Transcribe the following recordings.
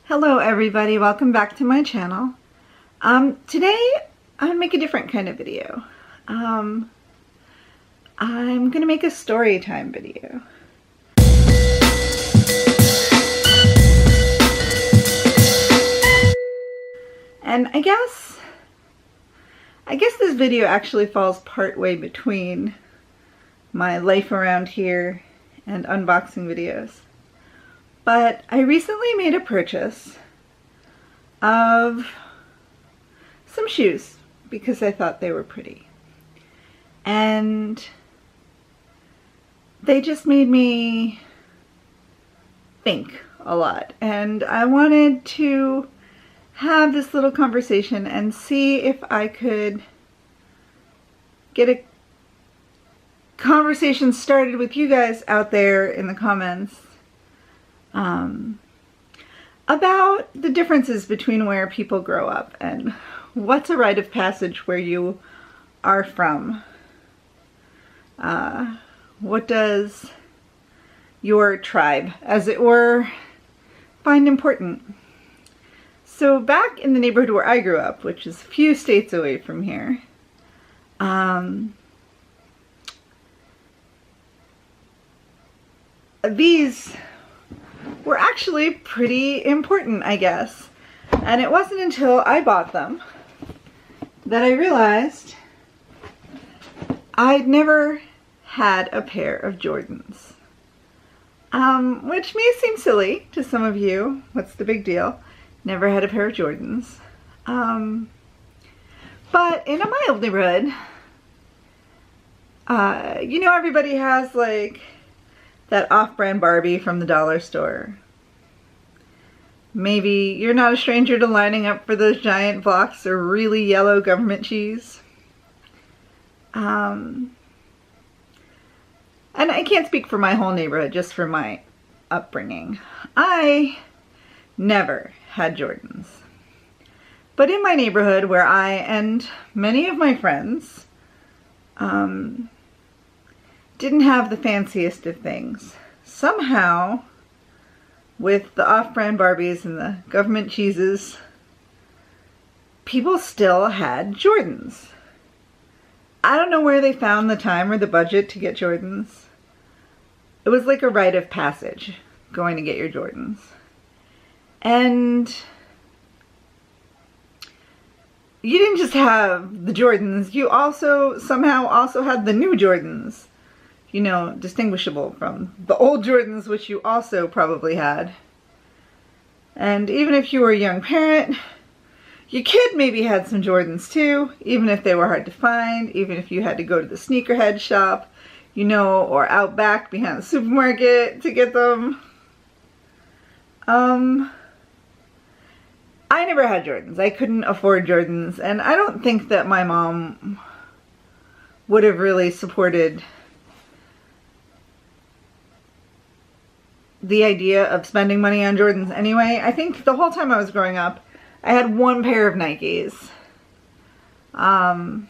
Hello everybody, welcome back to my channel. Today I'm gonna make a different kind of video. I'm gonna make a story time video. And I guess this video actually falls partway between my life around here and unboxing videos. But I recently made a purchase of some shoes because I thought they were pretty. And they just made me think a lot. And I wanted to have this little conversation and see if I could get a conversation started with you guys out there in the comments about the differences between where people grow up and what's a rite of passage where you are from. What does your tribe, as it were, find important? So back in the neighborhood where I grew up, which is a few states away from here, these were actually pretty important, I guess. And it wasn't until I bought them that I realized I'd never had a pair of Jordans. Which may seem silly to some of you. What's the big deal? Never had a pair of Jordans. But in a mild neighborhood, you know, everybody has like that off-brand Barbie from the dollar store. Maybe you're not a stranger to lining up for those giant blocks of really yellow government cheese. And I can't speak for my whole neighborhood, just for my upbringing. I never had Jordans. But in my neighborhood where I and many of my friends didn't have the fanciest of things, somehow with the off-brand Barbies and the government cheeses, people still had Jordans. I don't know where they found the time or the budget to get Jordans. It was like a rite of passage going to get your Jordans. And you didn't just have the Jordans, you also somehow also had the new Jordans. You know, distinguishable from the old Jordans, which you also probably had. And even if you were a young parent, your kid maybe had some Jordans too, even if they were hard to find, even if you had to go to the sneakerhead shop, you know, or out back behind the supermarket to get them. I never had Jordans. I couldn't afford Jordans, and I don't think that my mom would have really supported the idea of spending money on Jordans anyway. I think the whole time I was growing up, I had one pair of Nikes. That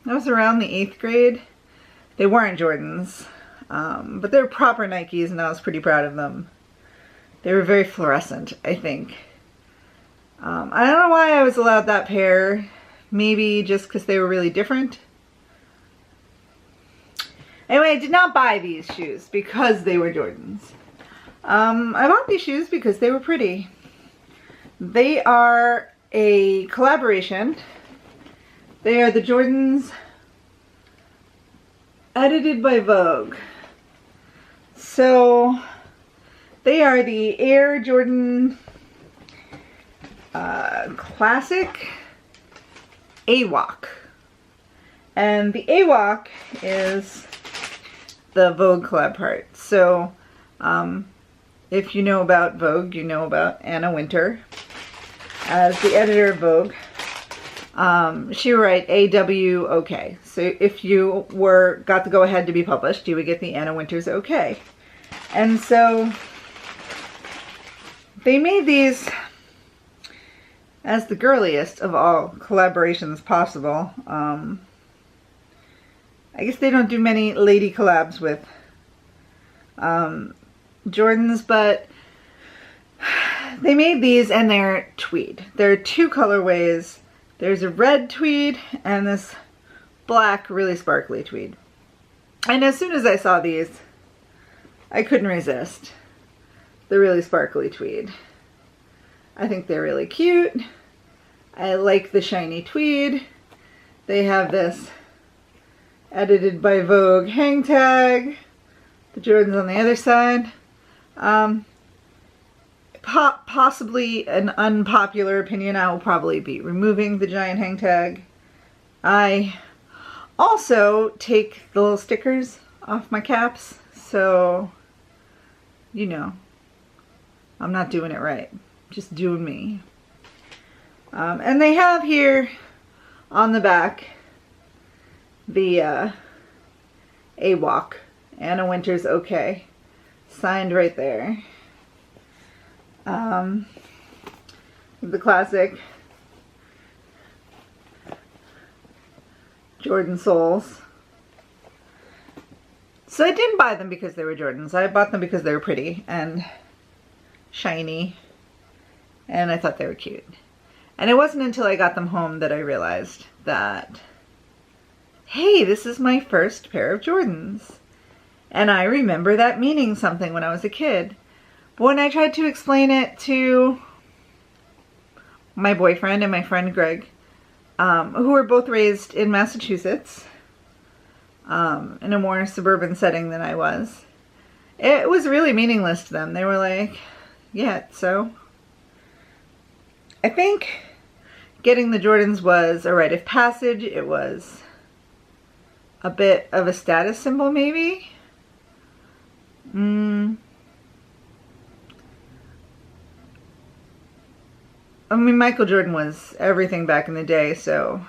was around the 8th grade. They weren't Jordans, but they were proper Nikes, and I was pretty proud of them. They were very fluorescent, I think. I don't know why I was allowed that pair. Maybe just because they were really different. Anyway, I did not buy these shoes because they were Jordans. I bought these shoes because they were pretty. They are a collaboration. They are the Jordans edited by Vogue. So they are the Air Jordan Classic AWOK. And the AWOK is the Vogue collab part. So if you know about Vogue, you know about Anna Wintour as the editor of Vogue. She would write AWOK. So if you got to go ahead to be published, you would get the Anna Wintour's OK. And so they made these as the girliest of all collaborations possible. I guess they don't do many lady collabs with Jordans, but they made these and they're tweed. There are two colorways. There's a red tweed and this black, really sparkly tweed. And as soon as I saw these, I couldn't resist the really sparkly tweed. I think they're really cute. I like the shiny tweed. They have this edited by Vogue hang tag. The Jordans on the other side. Possibly an unpopular opinion, I will probably be removing the giant hang tag. I also take the little stickers off my caps, so you know, I'm not doing it right. Just doing me. And they have here on the back the AWOK, Anna Wintour's okay, signed right there. The classic Jordan soles. So I didn't buy them because they were Jordans. I bought them because they were pretty and shiny, and I thought they were cute. And it wasn't until I got them home that I realized that, hey, this is my first pair of Jordans. And I remember that meaning something when I was a kid. But when I tried to explain it to my boyfriend and my friend Greg, who were both raised in Massachusetts, in a more suburban setting than I was, it was really meaningless to them. They were like, yeah, so I think getting the Jordans was a rite of passage. It was a bit of a status symbol, maybe. I mean, Michael Jordan was everything back in the day, so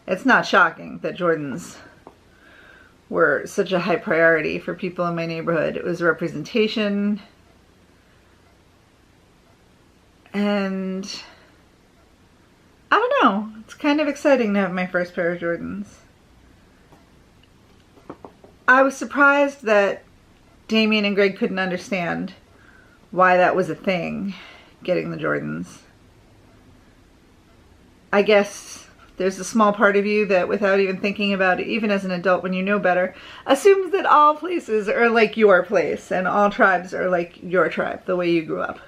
it's not shocking that Jordans were such a high priority for people in my neighborhood. It was representation, and I don't know, it's kind of exciting to have my first pair of Jordans. I was surprised that Damien and Greg couldn't understand why that was a thing, getting the Jordans. I guess there's a small part of you that, without even thinking about it, even as an adult when you know better, assumes that all places are like your place and all tribes are like your tribe, the way you grew up.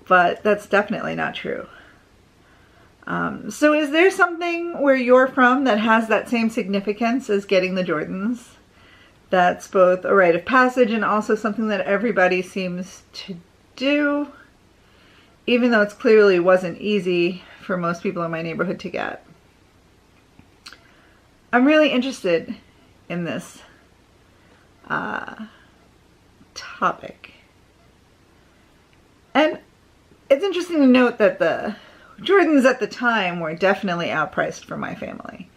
But that's definitely not true. So is there something where you're from that has that same significance as getting the Jordans? That's both a rite of passage and also something that everybody seems to do, even though it clearly wasn't easy for most people in my neighborhood to get. I'm really interested in this topic. And it's interesting to note that the Jordans at the time were definitely outpriced for my family.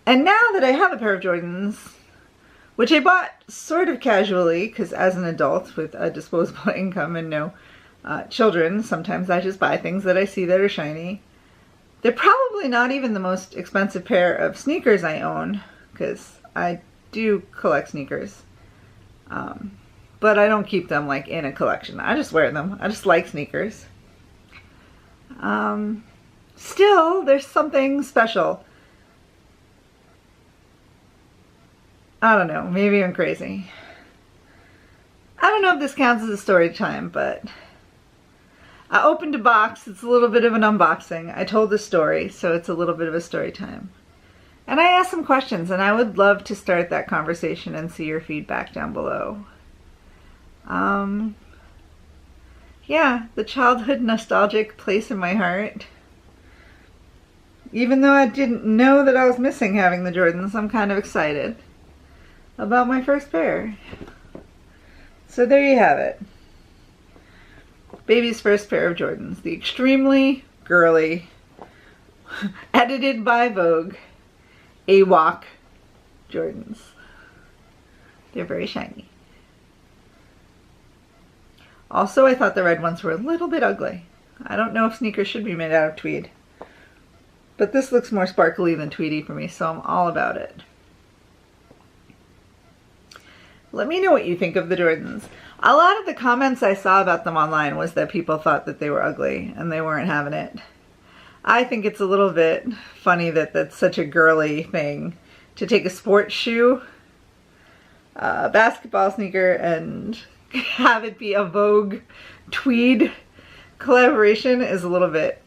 And now that I have a pair of Jordans, which I bought sort of casually, because as an adult with a disposable income and no children, sometimes I just buy things that I see that are shiny. They're probably not even the most expensive pair of sneakers I own, because I do collect sneakers. But I don't keep them like in a collection. I just wear them. I just like sneakers. Still, there's something special. I don't know, maybe I'm crazy. I don't know if this counts as a story time, but I opened a box. It's a little bit of an unboxing. I told the story, so it's a little bit of a story time. And I asked some questions, and I would love to start that conversation and see your feedback down below. Yeah, the childhood nostalgic place in my heart. Even though I didn't know that I was missing having the Jordans, I'm kind of excited about my first pair. So there you have it. Baby's first pair of Jordans. The extremely girly, edited by Vogue, AWOK Jordans. They're very shiny. Also, I thought the red ones were a little bit ugly. I don't know if sneakers should be made out of tweed. But this looks more sparkly than tweedy for me, so I'm all about it. Let me know what you think of the Jordans. A lot of the comments I saw about them online was that people thought that they were ugly and they weren't having it. I think it's a little bit funny that that's such a girly thing to take a sports shoe, a basketball sneaker, and have it be a Vogue tweed collaboration is a little bit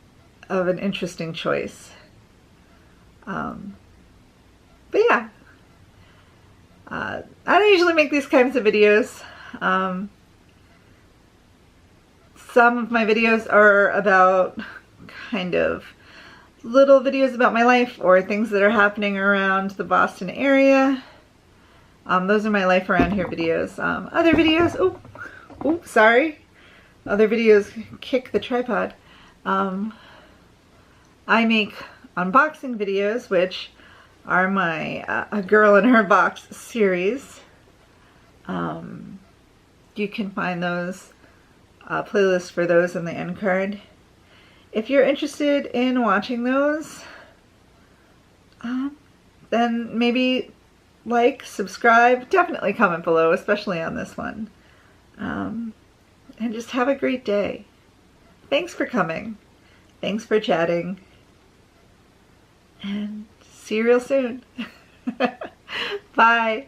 of an interesting choice. But yeah, I don't usually make these kinds of videos. Some of my videos are about kind of little videos about my life or things that are happening around the Boston area. Those are my life around here videos. Other videos, oh, sorry. Other videos kick the tripod. I make unboxing videos, which are my A Girl in Her Box series. You can find those playlists for those in the end card. If you're interested in watching those, then maybe like, subscribe, definitely comment below, especially on this one. And just have a great day. Thanks for coming. Thanks for chatting. And see you real soon. Bye.